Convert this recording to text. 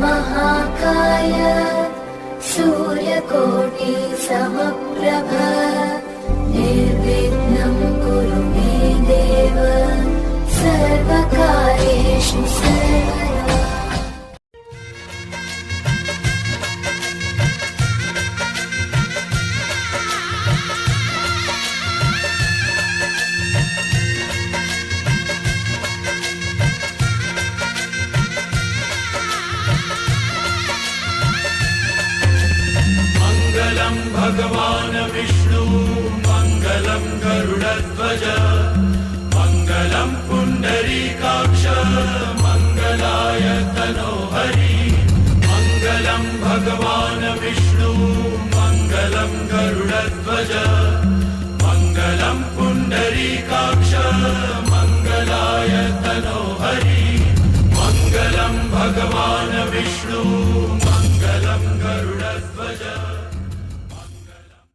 महाकाय सूर्यकोटि समप्रभ निर्विघ्नं कुरु मे देव सर्वकार्येषु सर्वदा। मङ्गलं भगवान् विष्णु मङ्गलं गरुडध्वज मङ्गलं पुण्डरीकाक्ष मङ्गलाय तनोहरि। मङ्गलं भगवान् विष्णु मङ्गलं गरुडध्वज मङ्गलं पुण्डरीकाक्ष मङ्गलाय तनोहरि। मङ्गलं भगवान् विष्णु